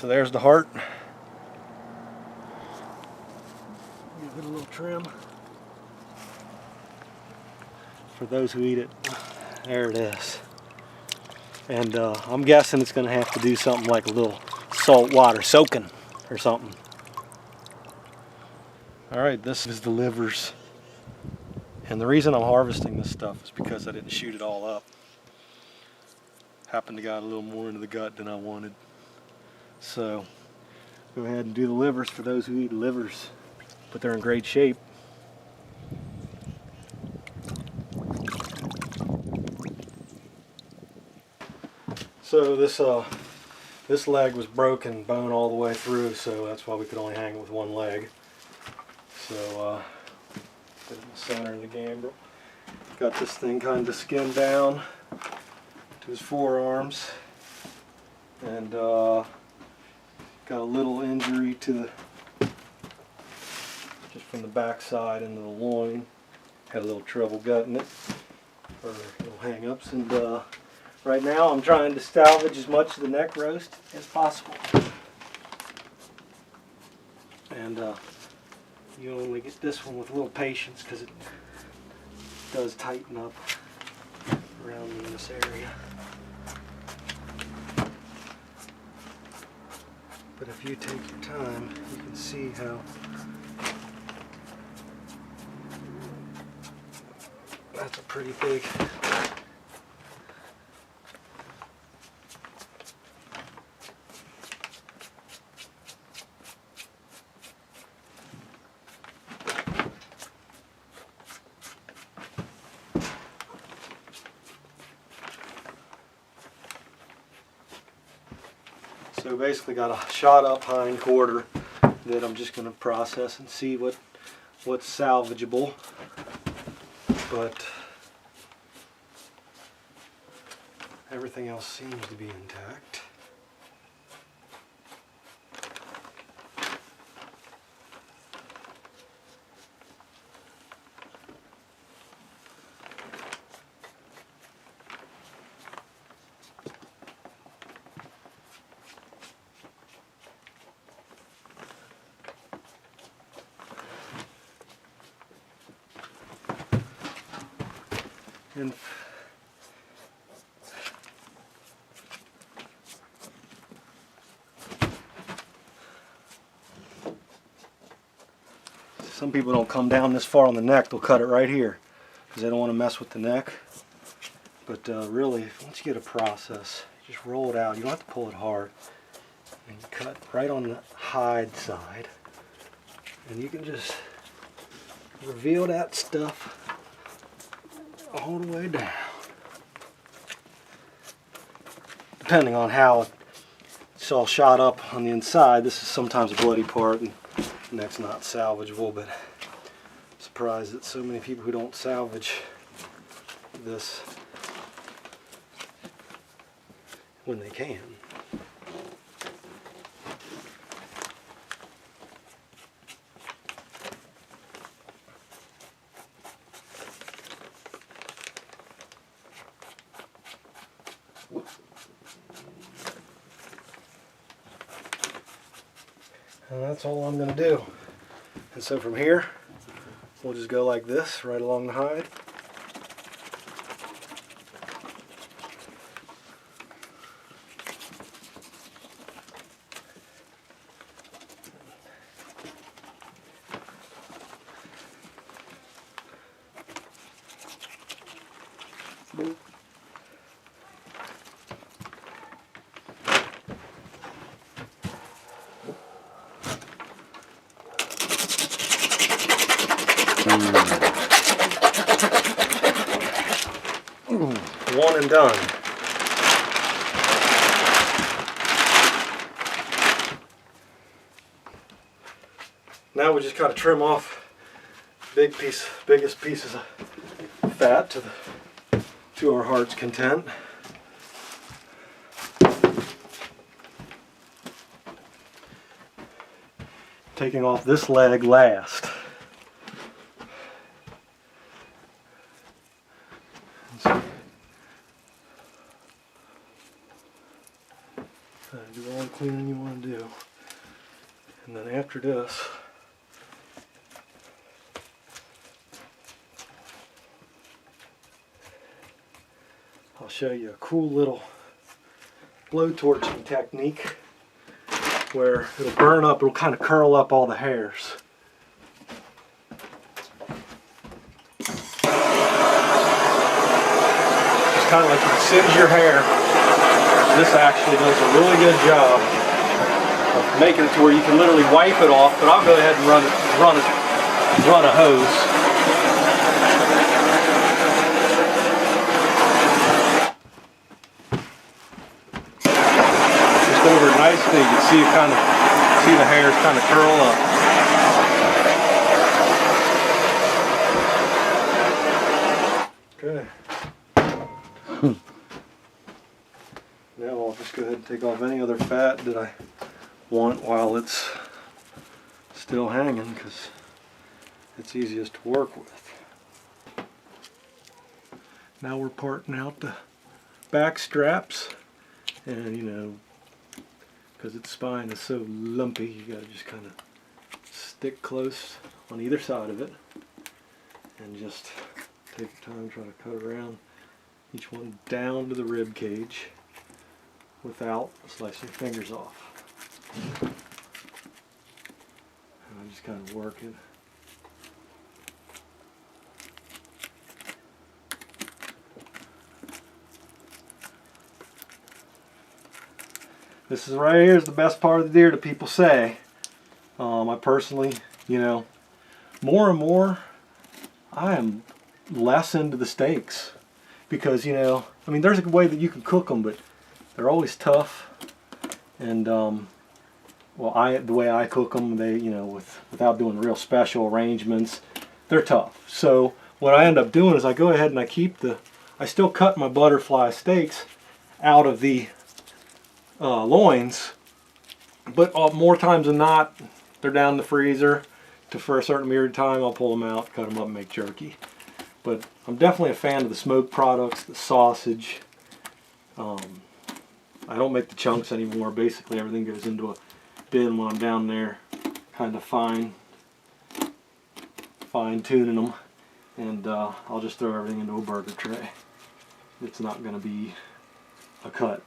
So there's the heart. Give it a little trim. For those who eat it, there it is. And I'm guessing it's going to have to do something like a little salt water soaking or something. Alright, this is the livers. And the reason I'm harvesting this stuff is because I didn't shoot it all up. Happened to got a little more into the gut than I wanted. So, go ahead and do the livers for those who eat livers. But they're in great shape. So this leg was broken, bone all the way through, so that's why we could only hang it with one leg. So put it in the center of the gambrel. Got this thing kind of skinned down to his forearms, and got a little injury to the just from the back side into the loin. Had a little trouble gutting it, or little hang-ups, and right now I'm trying to salvage as much of the neck roast as possible. And you only get this one with a little patience because it does tighten up around in this area. But if you take your time, you can see how that's a pretty big So basically got a shot up hind quarter that I'm just going to process and see what's salvageable. But everything else seems to be intact. And some people don't come down this far on the neck, they'll cut it right here because they don't want to mess with the neck. But really, once you get a process, you just roll it out. You don't have to pull it hard. And you cut right on the hide side. And you can just reveal that stuff all the way down. Depending on how it's all shot up on the inside, this is sometimes a bloody part and the neck's not salvageable, but I'm surprised that so many people who don't salvage this when they can. And that's all I'm going to do. And so from here, we'll just go like this, right along the hide. Boop. One and done. Now we just gotta trim off biggest pieces of fat to our heart's content. Taking off this leg last. Do one cleaning you want to do. And then after this, I'll show you a cool little blowtorching technique where it'll burn up, it'll kind of curl up all the hairs. Just kind of like you singe your hair. This actually does a really good job of making it to where you can literally wipe it off, but I'll go ahead and run a hose. Just over it nicely, you can see it see the hairs kind of curl up. Okay. Now I'll just go ahead and take off any other fat that I want while it's still hanging, because it's easiest to work with. Now we're parting out the back straps, and you know, because its spine is so lumpy, you gotta just kind of stick close on either side of it and just take your time trying to cut around each one down to the rib cage without slicing your fingers off. And I'm just kind of working. This is right here is the best part of the deer that people say. I personally, you know, more and more, I am less into the steaks because, you know, I mean, there's a way that you can cook them, but they're always tough. And well, the way I cook them, they, you know, without doing real special arrangements, they're tough. So what I end up doing is I go ahead and I still cut my butterfly steaks out of the loins, but more times than not, they're down in the freezer for a certain period of time. I'll pull them out, cut them up, and make jerky. But I'm definitely a fan of the smoked products, the sausage. I don't make the chunks anymore. Basically, everything goes into a bin when I'm down there, kind of fine tuning them, and I'll just throw everything into a burger tray. It's not going to be a cut.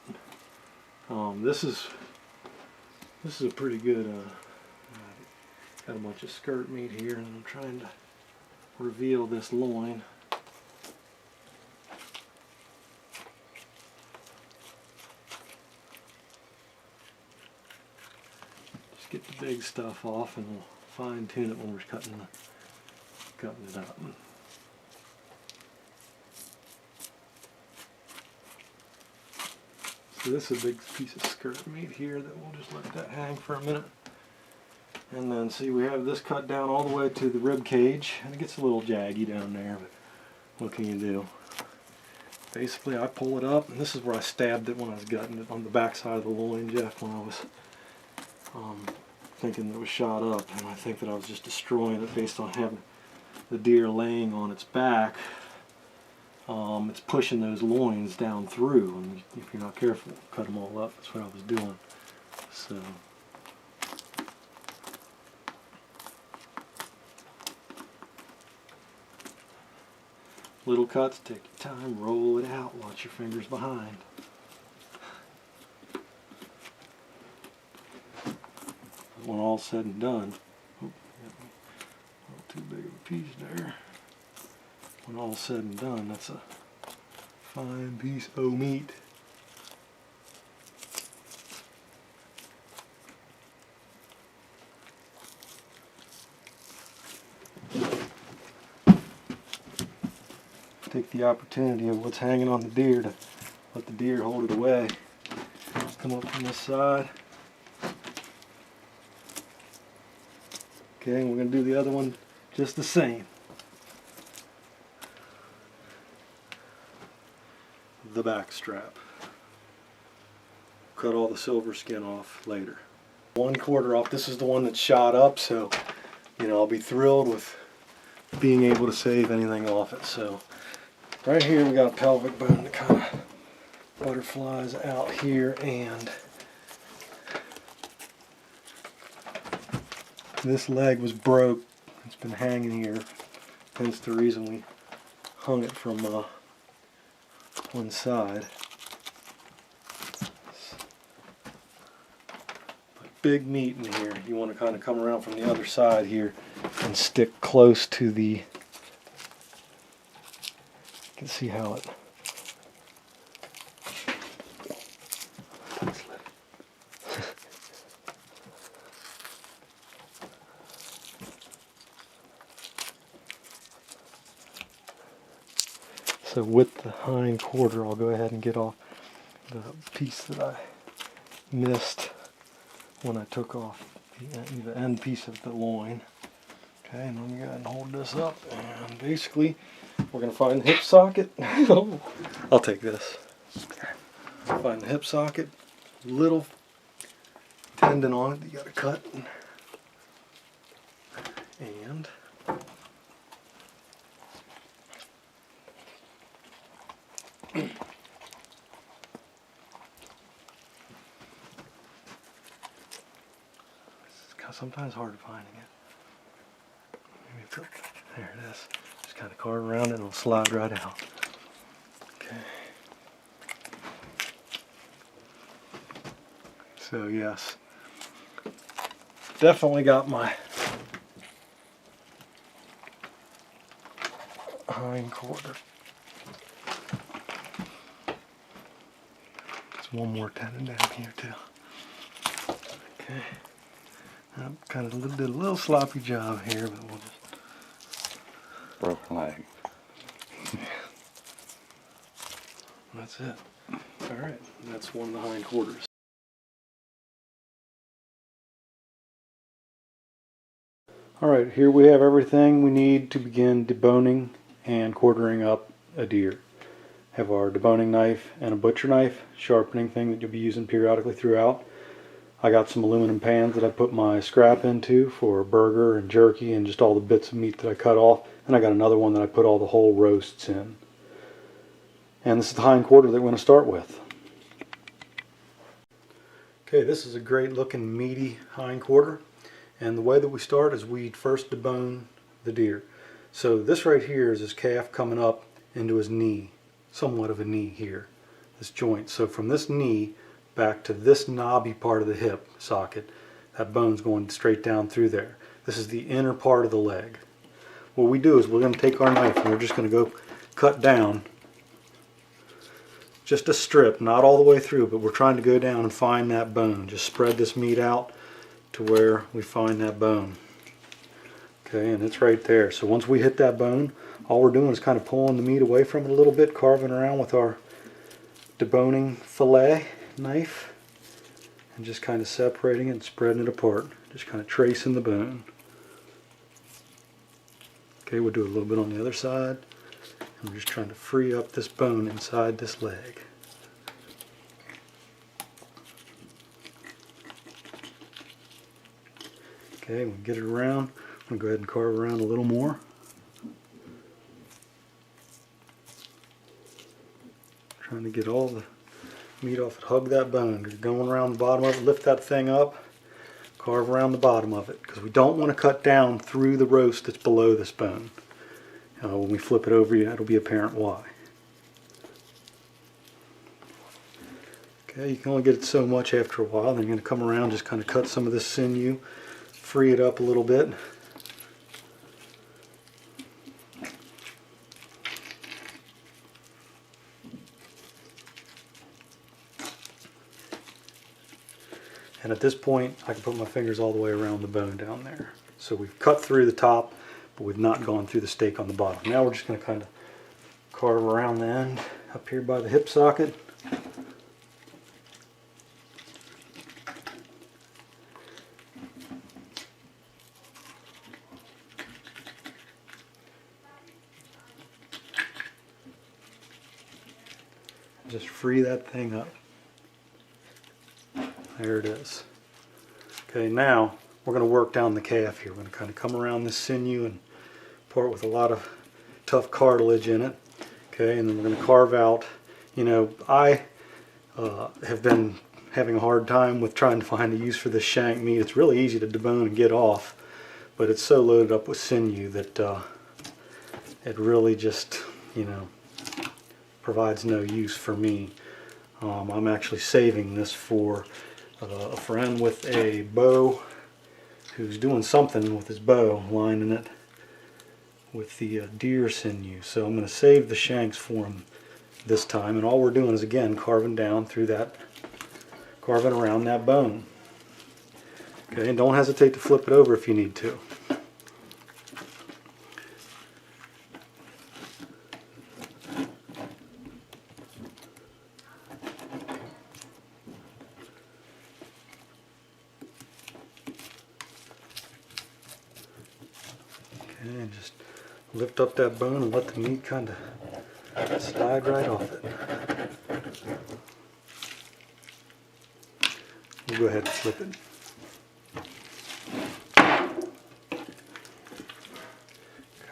This is a pretty good. Got a bunch of skirt meat here, and I'm trying to reveal this loin. Just get the big stuff off, and we'll fine tune it when we're cutting it up. So this is a big piece of skirt meat here that we'll just let that hang for a minute. And then see, we have this cut down all the way to the rib cage, and it gets a little jaggy down there, but what can you do? Basically, I pull it up, and this is where I stabbed it when I was gutting it on the back side of the loin, Jeff, when I was thinking that it was shot up, and I think that I was just destroying it based on having the deer laying on its back. It's pushing those loins down through, and if you're not careful, cut them all up. That's what I was doing. So. Little cuts, take your time, roll it out, watch your fingers behind. When all's said and done, oh, a little too big of a piece there. When all's said and done, that's a fine piece of meat. Take the opportunity of what's hanging on the deer to let the deer hold it away. Come up from this side. Okay, and we're going to do the other one just the same. The back strap. Cut all the silver skin off later. 1/4 off. This is the one that's shot up, so you know I'll be thrilled with being able to save anything off it. So right here we got a pelvic bone that kind of butterflies out here, and This leg was broke. It's been hanging here. Hence the reason we hung it from one side. But big meat in here. You want to kind of come around from the other side here and stick close to the... You can see how it... So with the hind quarter, I'll go ahead and get off the piece that I missed when I took off the end piece of the loin. Okay, and I'm going to go ahead and hold this up, and basically we're going to find the hip socket. I'll take this. Find the hip socket, little tendon on it that you got to cut, and it's sometimes hard finding it. There it is. Just kind of carve around it and it'll slide right out. Okay. So yes, definitely got my hind quarter. There's one more tendon down here too. Okay. I kind of did a little sloppy job here, but we'll just... Broken leg. That's it. Alright, that's one of the hind quarters. Alright, here we have everything we need to begin deboning and quartering up a deer. Have our deboning knife and a butcher knife, sharpening thing that you'll be using periodically throughout. I got some aluminum pans that I put my scrap into for burger and jerky and just all the bits of meat that I cut off. And I got another one that I put all the whole roasts in. And this is the hind quarter that we're going to start with. Okay, this is a great looking meaty hind quarter. And the way that we start is we first debone the deer. So this right here is his calf coming up into his knee. Somewhat of a knee here. This joint. So from this knee back to this knobby part of the hip socket, that bone's going straight down through there. This is the inner part of the leg. What we do is we're going to take our knife and we're just going to go cut down just a strip, not all the way through, but we're trying to go down and find that bone. Just spread this meat out to where we find that bone. Okay, and it's right there. So once we hit that bone, all we're doing is kind of pulling the meat away from it a little bit, carving around with our deboning fillet knife and just kind of separating it and spreading it apart, just kind of tracing the bone. Okay, we'll do a little bit on the other side, and we're just trying to free up this bone inside this leg. Okay, we'll get it around. I'm going to go ahead and carve around a little more. Trying to get all the meat off it, hug that bone. You're going around the bottom of it, lift that thing up, carve around the bottom of it, because we don't want to cut down through the roast that's below this bone. When we flip it over, it'll be apparent why. Okay, you can only get it so much after a while. Then you're going to come around, just kind of cut some of this sinew, free it up a little bit. And at this point, I can put my fingers all the way around the bone down there. So we've cut through the top, but we've not gone through the steak on the bottom. Now we're just going to kind of carve around the end up here by the hip socket. Just free that thing up. There it is. Okay, now we're going to work down the calf here. We're going to kind of come around this sinew and part with a lot of tough cartilage in it. Okay, and then we're going to carve out, you know, I have been having a hard time with trying to find a use for this shank meat. It's really easy to debone and get off, but it's so loaded up with sinew that it really just, you know, provides no use for me. I'm actually saving this for a friend with a bow who's doing something with his bow, lining it with the deer sinew. So I'm going to save the shanks for him this time, and all we're doing is again carving down through that, carving around that bone. Okay, and don't hesitate to flip it over if you need to. Okay, and just lift up that bone and let the meat kind of slide right off it. We'll go ahead and flip it.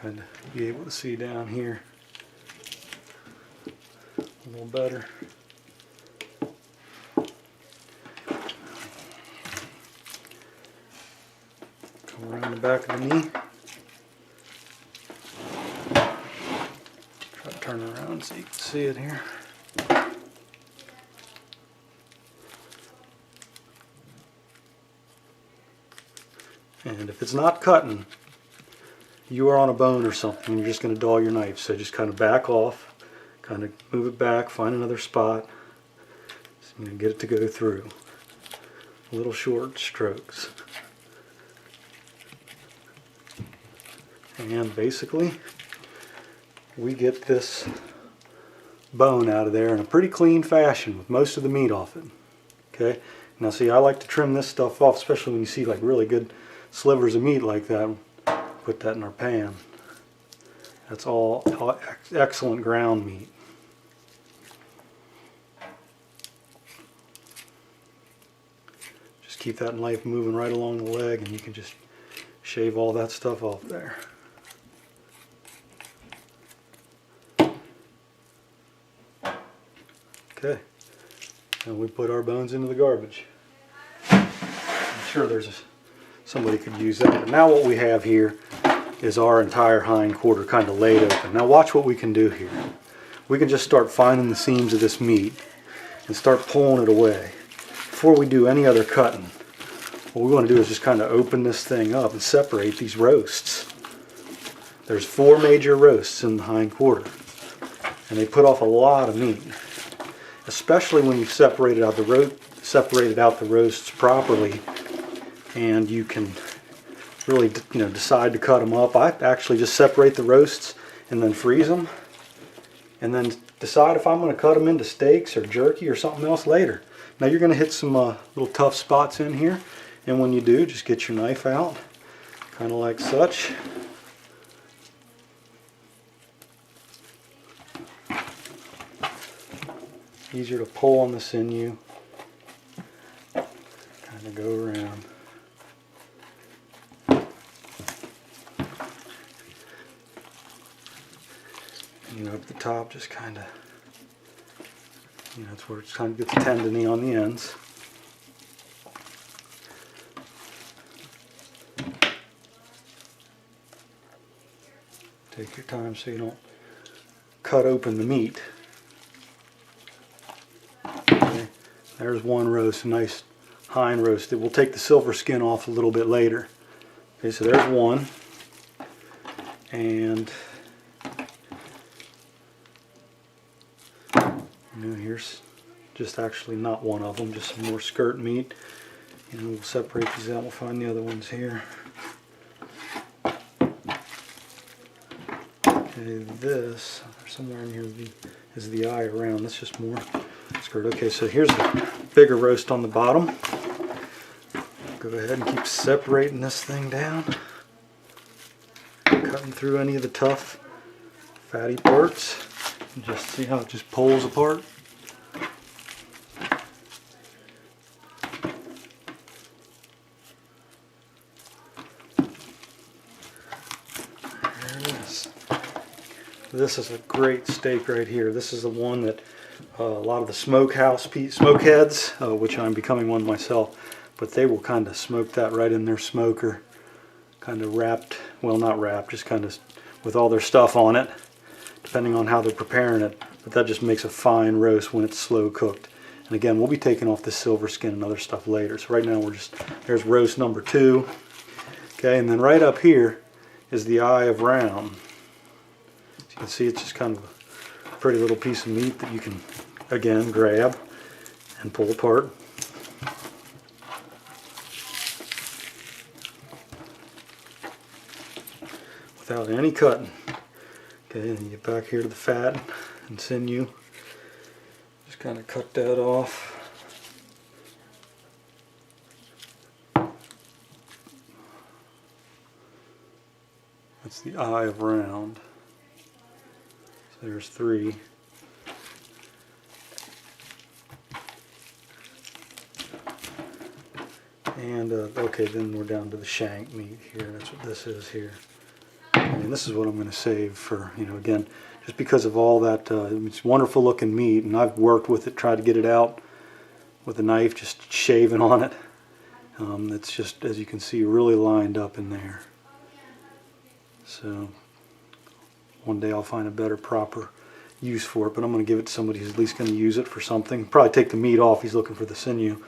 Kind of be able to see down here a little better. Come around the back of the knee. Try to turn around so you can see it here. And if it's not cutting, you are on a bone or something, you're just going to dull your knife. So just kind of back off, kind of move it back, find another spot, so, you know, get it to go through. Little short strokes. And basically, we get this bone out of there in a pretty clean fashion with most of the meat off it. Okay. Now see, I like to trim this stuff off, especially when you see like really good slivers of meat like that. Put that in our pan. That's all excellent ground meat. Just keep that knife moving right along the leg and you can just shave all that stuff off there. Okay, and we put our bones into the garbage. I'm sure somebody could use that. But now what we have here is our entire hind quarter kind of laid open. Now watch what we can do here. We can just start finding the seams of this meat and start pulling it away. Before we do any other cutting, what we want to do is just kind of open this thing up and separate these roasts. There's 4 major roasts in the hind quarter, and they put off a lot of meat. Especially when you've separated out the roasts properly, and you can really, you know, decide to cut them up. I actually just separate the roasts and then freeze them, and then decide if I'm going to cut them into steaks or jerky or something else later. Now you're going to hit some little tough spots in here, and when you do, just get your knife out, kind of like such. Easier to pull on the sinew. Kind of go around. You know, up the top, just kind of, you know, that's where it kind of gets tendony on the ends. Take your time so you don't cut open the meat. Okay. There's one roast, a nice hind roast. We'll take the silver skin off a little bit later. Okay, so there's one. And you know, here's just actually not one of them, just some more skirt meat. And we'll separate these out. We'll find the other ones here. Okay, this somewhere in here is the eye around. That's just more skirt. Okay, so here's the bigger roast on the bottom. Go ahead and keep separating this thing down, cutting through any of the tough, fatty parts. And just see how it just pulls apart. There it is. This is a great steak right here. This is the one that a lot of the smokeheads, which I'm becoming one myself, but they will kind of smoke that right in their smoker. kind of wrapped, well not wrapped, just kind of with all their stuff on it, depending on how they're preparing it. But that just makes a fine roast when it's slow cooked. And again, we'll be taking off the silver skin and other stuff later. So right now there's roast number 2. Okay, and then right up here is the eye of round. As you can see, it's just kind of a pretty little piece of meat that you can, again, grab and pull apart. Without any cutting. Okay, and you get back here to the fat and sinew. Just kind of cut that off. That's the eye of round. So there's 3. And okay, then we're down to the shank meat here. That's what this is here. And this is what I'm going to save for, again, just because of all that. It's wonderful looking meat, and I've worked with it, tried to get it out with a knife, just shaving on it. It's just, as you can see, really lined up in there. So one day I'll find a better, proper use for it, but I'm going to give it to somebody who's at least going to use it for something. Probably take the meat off. He's looking for the sinew.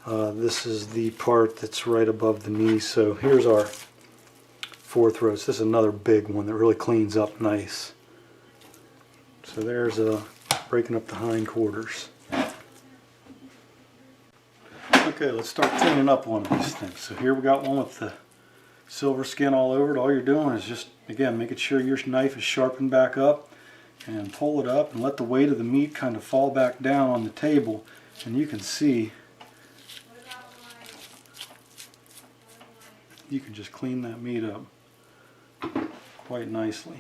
This is the part that's right above the knee. So here's our 4th roast. This is another big one that really cleans up nice. So there's breaking up the hind quarters. Okay, let's start cleaning up one of these things. So here we got one with the silver skin all over it. All you're doing is just, again, making sure your knife is sharpened back up, and pull it up and let the weight of the meat kind of fall back down on the table, and you can see you can just clean that meat up quite nicely.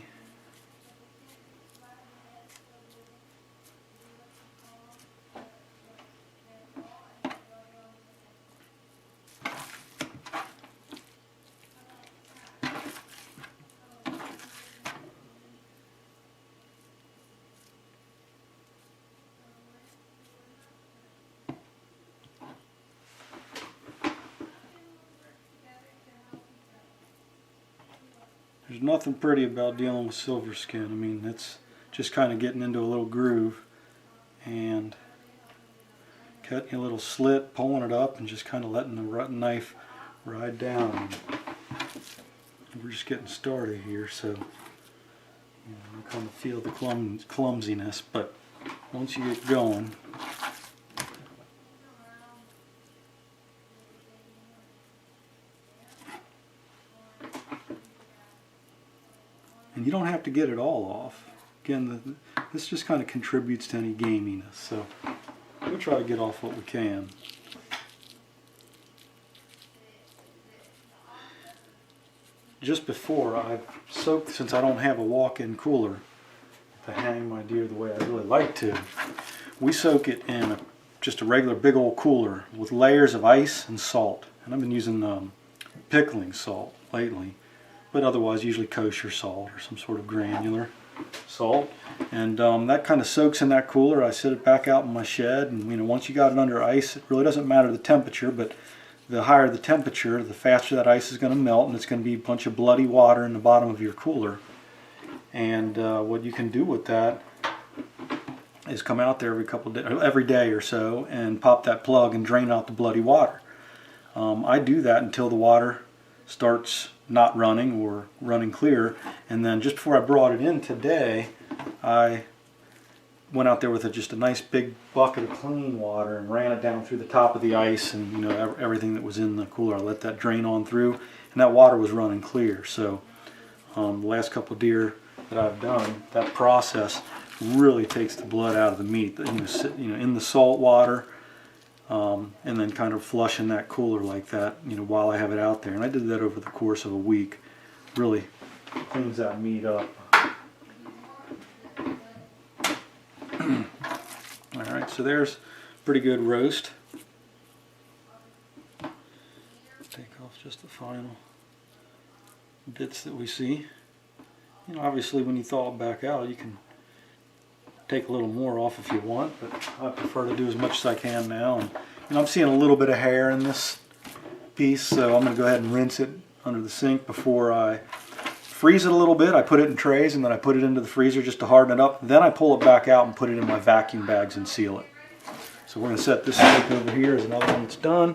There's nothing pretty about dealing with silver skin. I mean, it's just kind of getting into a little groove and cutting a little slit, pulling it up, and just kind of letting the knife ride down. We're just getting started here, so you kind of feel the clumsiness, but once you get going, and you don't have to get it all off. Again, this just kind of contributes to any gaminess, so we'll try to get off what we can. Just before, I've soaked, since I don't have a walk-in cooler to hang my deer the way I really like to, we soak it in just a regular big old cooler with layers of ice and salt. And I've been using pickling salt lately, but otherwise usually kosher salt or some sort of granular salt. And that kind of soaks in that cooler. I set it back out in my shed, and once you got it under ice, it really doesn't matter the temperature, but the higher the temperature, the faster that ice is going to melt, and it's going to be a bunch of bloody water in the bottom of your cooler. And what you can do with that is come out there every day or so and pop that plug and drain out the bloody water. I do that until the water starts not running or running clear, and then just before I brought it in today, I went out there with just a nice big bucket of clean water and ran it down through the top of the ice, and everything that was in the cooler. I let that drain on through, and that water was running clear. So the last couple of deer that I've done, that process really takes the blood out of the meat, in the salt water, and then kind of flushing that cooler like that, while I have it out there. And I did that over the course of a week. Really cleans that meat up. Alright, so there's pretty good roast. Take off just the final bits that we see. Obviously when you thaw it back out, you can take a little more off if you want, but I prefer to do as much as I can now. And I'm seeing a little bit of hair in this piece, so I'm going to go ahead and rinse it under the sink before I freeze it a little bit. I put it in trays and then I put it into the freezer just to harden it up. Then I pull it back out and put it in my vacuum bags and seal it. So we're going to set this steak over here as another one that's done.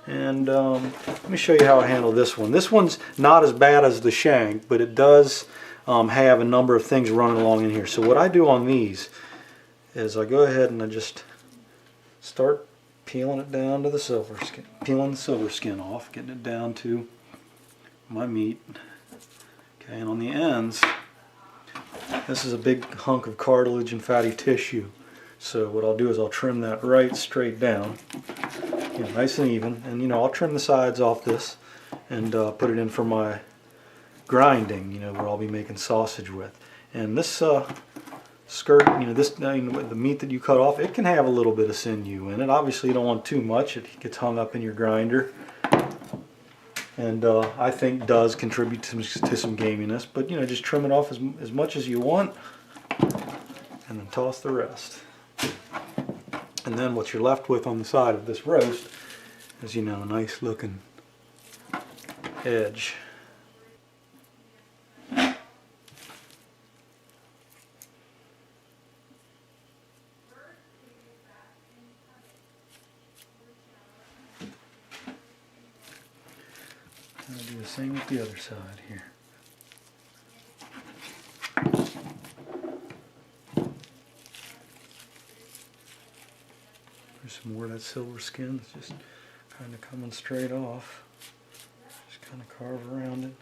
And let me show you how I handle this one. This one's not as bad as the shank, but it does have a number of things running along in here. So what I do on these is I go ahead and I just start peeling it down to the silver skin, peeling the silver skin off, getting it down to my meat. Okay, and on the ends, this is a big hunk of cartilage and fatty tissue. So what I'll do is I'll trim that right straight down, you know, nice and even. And you know, I'll trim the sides off this and put it in for my grinding, you know, where I'll be making sausage with. And this skirt, you know, this the meat that you cut off, it can have a little bit of sinew in it. Obviously, you don't want too much; it gets hung up in your grinder, and I think does contribute to some gaminess. But you know, just trim it off as much as you want, and then toss the rest. And then what you're left with on the side of this roast is, you know, a nice looking edge. I'll do the same with the other side here. There's some more of that silver skin that's just kind of coming straight off. Just kind of carve around it.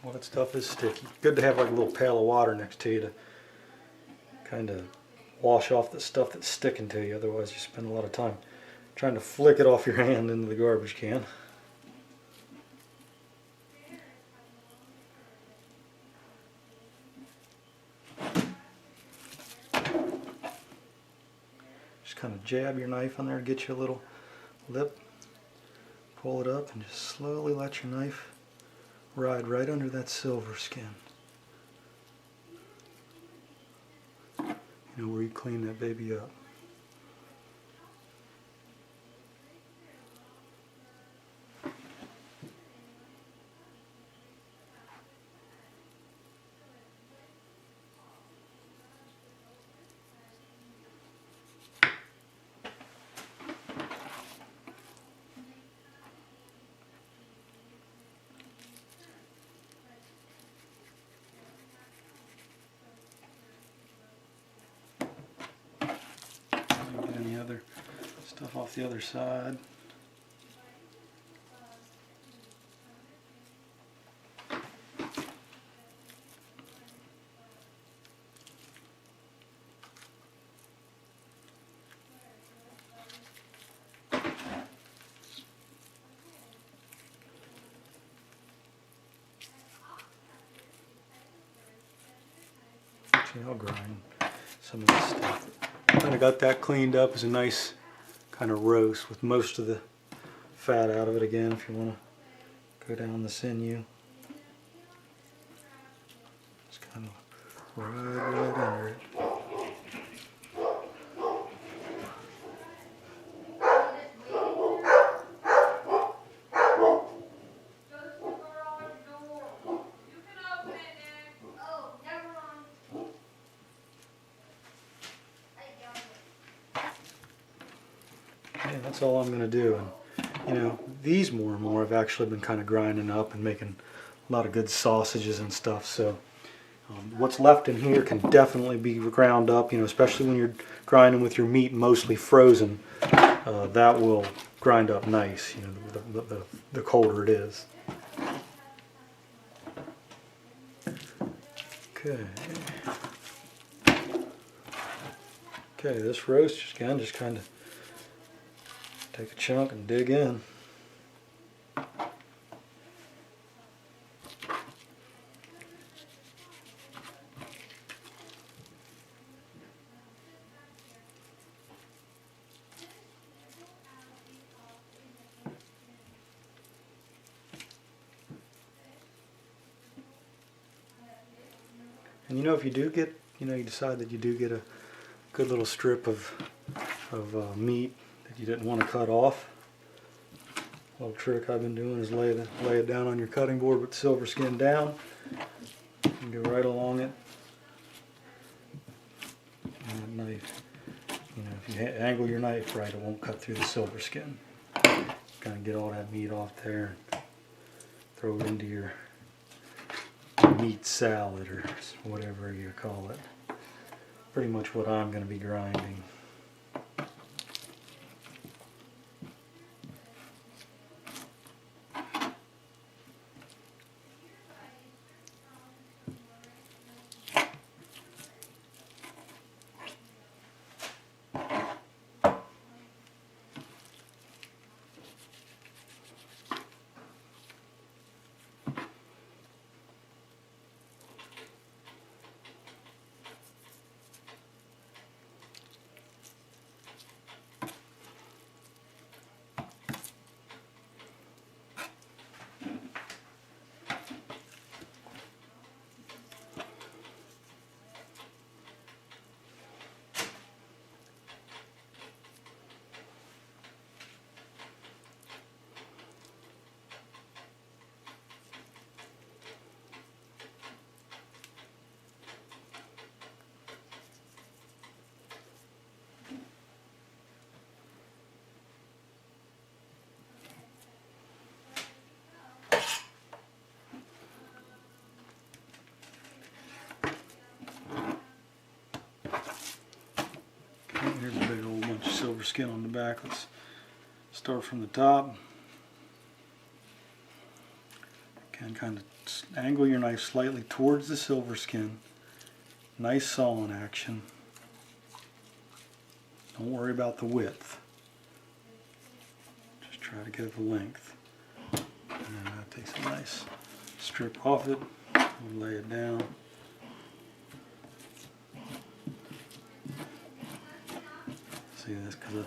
All that stuff is sticky. Good to have like a little pail of water next to you to kind of wash off the stuff that's sticking to you. Otherwise you spend a lot of time trying to flick it off your hand into the garbage can. Just kind of jab your knife on there to get you a little lip. Pull it up and just slowly let your knife ride right under that silver skin. You know, where you clean that baby up. Get any other stuff off the other side. See, I'll grind some of this stuff. Kind of got that cleaned up as a nice kind of roast with most of the fat out of it again if you want to go down the sinew. Just kind of right under it. And that's all I'm going to do. And you know, these more and more I've actually been kind of grinding up and making a lot of good sausages and stuff. So what's left in here can definitely be ground up, you know, especially when you're grinding with your meat mostly frozen. That will grind up nice, you know, the colder it is. Okay. Okay, this roast just kind of take a chunk and dig in. And you know, if you do get, you decide that you do get a good little strip of meat that you didn't want to cut off, a little trick I've been doing is lay it down on your cutting board with the silver skin down and go right along it. And that knife, if you angle your knife right, it won't cut through the silver skin. Kind of get all that meat off there and throw it into your meat salad or whatever you call it. Pretty much what I'm going to be grinding. Here's a big old bunch of silver skin on the back. Let's start from the top. Again, kind of angle your knife slightly towards the silver skin. Nice sawing action. Don't worry about the width. Just try to get the length. And then that takes a nice strip off it. We'll lay it down. See this, because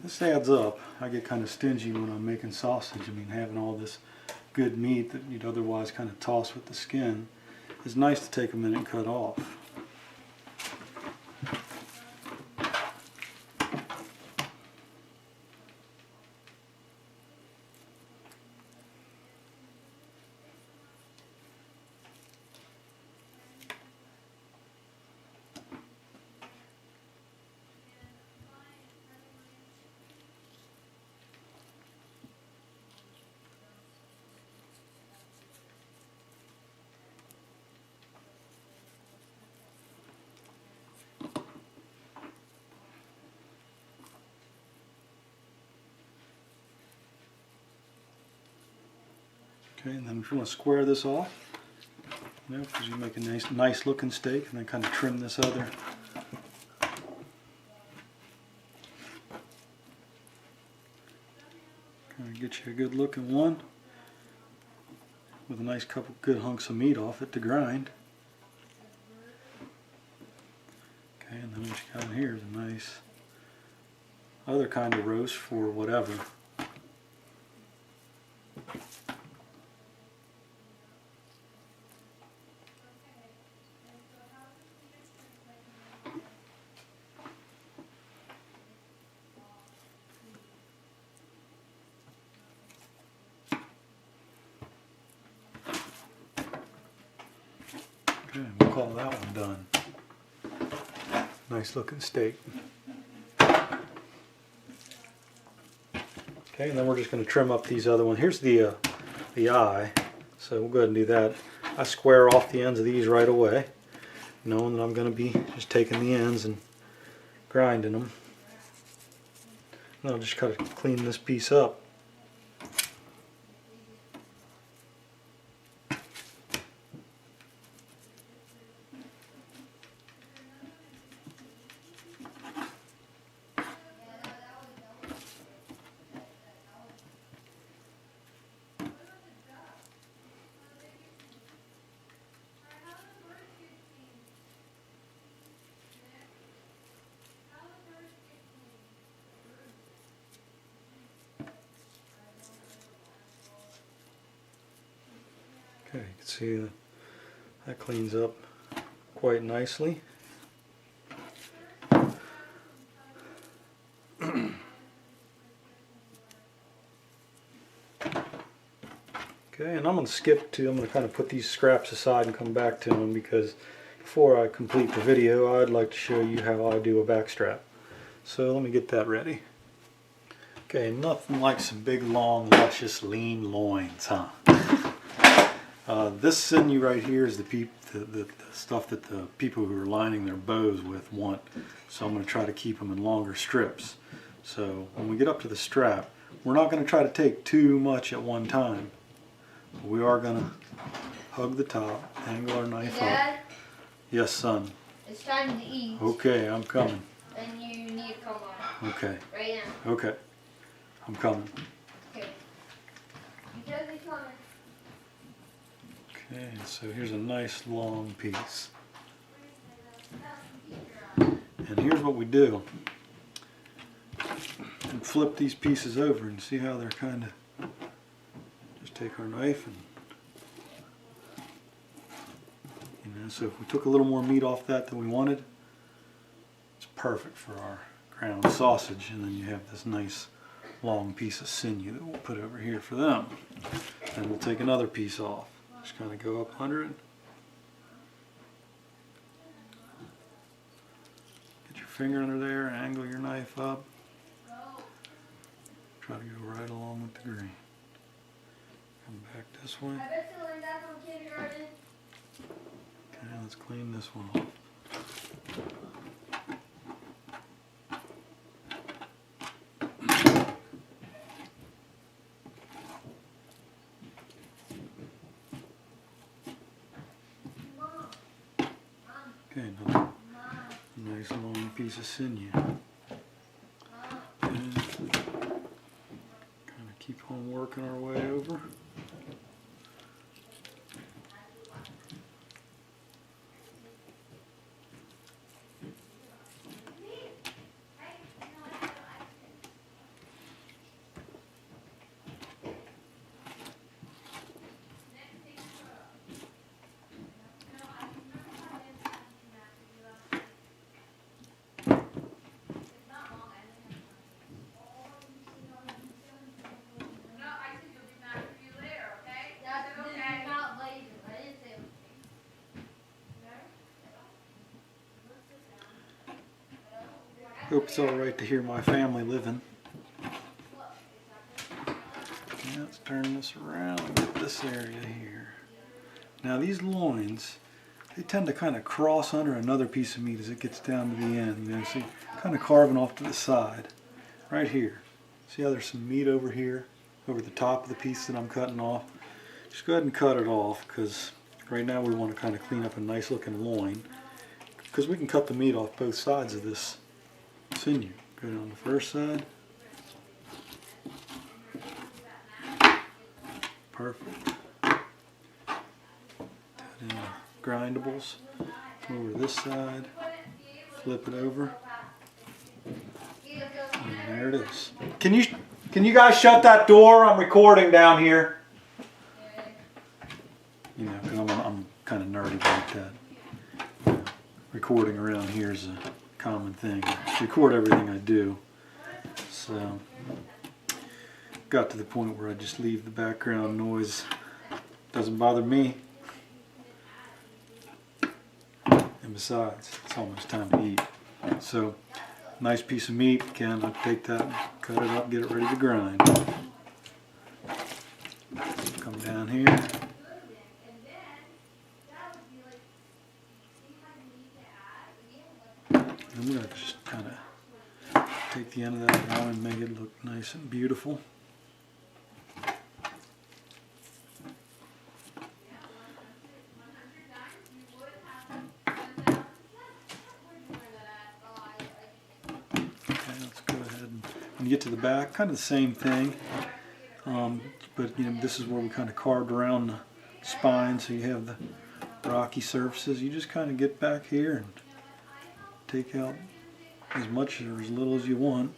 this adds up. I get kind of stingy when I'm making sausage. I mean, having all this good meat that you'd otherwise kind of toss with the skin is nice to take a minute and cut off. Okay, and then if you want to square this off, because you make a nice looking steak, and then kind of trim this other. Kind of get you a good looking one with a nice couple good hunks of meat off it to grind. Okay, and then what you got in here is a nice other kind of roast for whatever. Okay, we'll call that one done. Nice looking steak. Okay, and then we're just going to trim up these other ones. Here's the eye, so we'll go ahead and do that. I square off the ends of these right away, knowing that I'm going to be just taking the ends and grinding them. And I'll just kind of clean this piece up. Okay, you can see that cleans up quite nicely. Okay, and I'm going to kind of put these scraps aside and come back to them, because before I complete the video, I'd like to show you how I do a back strap. So let me get that ready. Okay, nothing like some big, long, luscious, lean loins, huh? This sinew right here is the stuff that the people who are lining their bows with want. So I'm going to try to keep them in longer strips. So when we get up to the strap, we're not going to try to take too much at one time. We are going to hug the top, angle our knife Dad? up. Yes, son. It's time to eat. Okay, I'm coming. And you need to come on. Okay. Right now. Okay. I'm coming. Okay. You gotta be coming. Okay, so here's a nice long piece. And here's what we do. And flip these pieces over and see how they're kind of, just take our knife and, so if we took a little more meat off that than we wanted, it's perfect for our ground sausage. And then you have this nice long piece of sinew that we'll put over here for them. And we'll take another piece off. Just kind of go up under it. Get your finger under there, angle your knife up. Try to go right along with the grain. Come back this way. I bet you learned that from kindergarten. Okay, let's clean this one off. Okay, another nice long piece of sinew. And kind of keep on working our way over. Hope it's alright to hear my family living. Okay, let's turn this around and get this area here. Now these loins, they tend to kind of cross under another piece of meat as it gets down to the end. You know, see, kind of carving off to the side. Right here. See how there's some meat over here, over the top of the piece that I'm cutting off? Just go ahead and cut it off, because right now we want to kind of clean up a nice looking loin. Because we can cut the meat off both sides of this sinew. Go down the first side. Perfect. That in grindables. Come over to this side. Flip it over. And there it is. Can you guys shut that door? I'm recording down here. You know, because I'm kind of nerdy like that. You know, recording around here is a common thing. I record everything I do. So got to the point where I just leave the background noise. Doesn't bother me. And besides, it's almost time to eat. So nice piece of meat. Again, I'll take that, cut it up, get it ready to grind. Come down here. I'm going to just kind of take the end of that loin and make it look nice and beautiful. Okay, let's go ahead and get to the back. Kind of the same thing, but you know, this is where we kind of carved around the spine, so you have the rocky surfaces. You just kind of get back here and take out as much or as little as you want.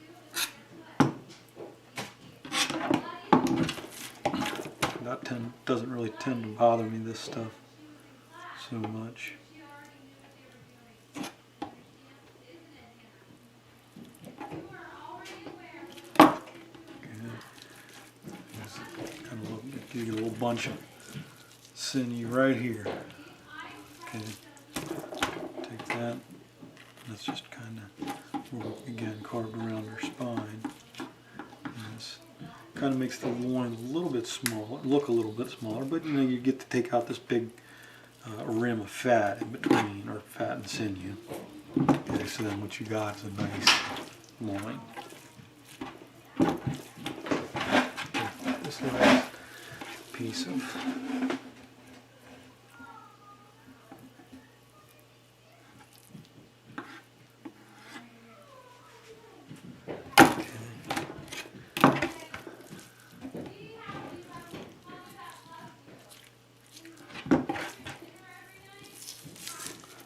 That doesn't really tend to bother me, this stuff, so much. bunch of sinew right here. Okay, take that. That's just kind of, again, carved around her spine. And this kind of makes the loin a little bit smaller, look a little bit smaller, but you know, you get to take out this big rim of fat in between, or fat and sinew. Okay, so then what you got is a nice loin. This last piece of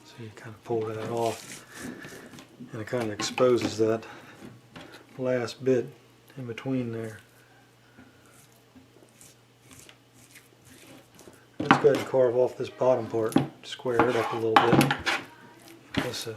so you kind of pull that off, and it kind of exposes that last bit in between there. Let's go ahead and carve off this bottom part, square it up a little bit. This, so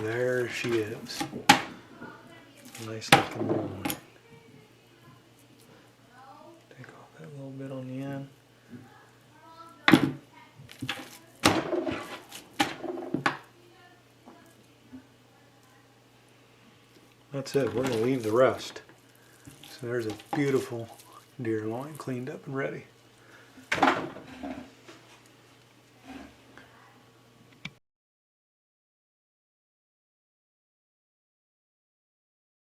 there she is. Nice looking loin. Take off that little bit on the end. That's it. We're going to leave the rest. So there's a beautiful deer loin cleaned up and ready.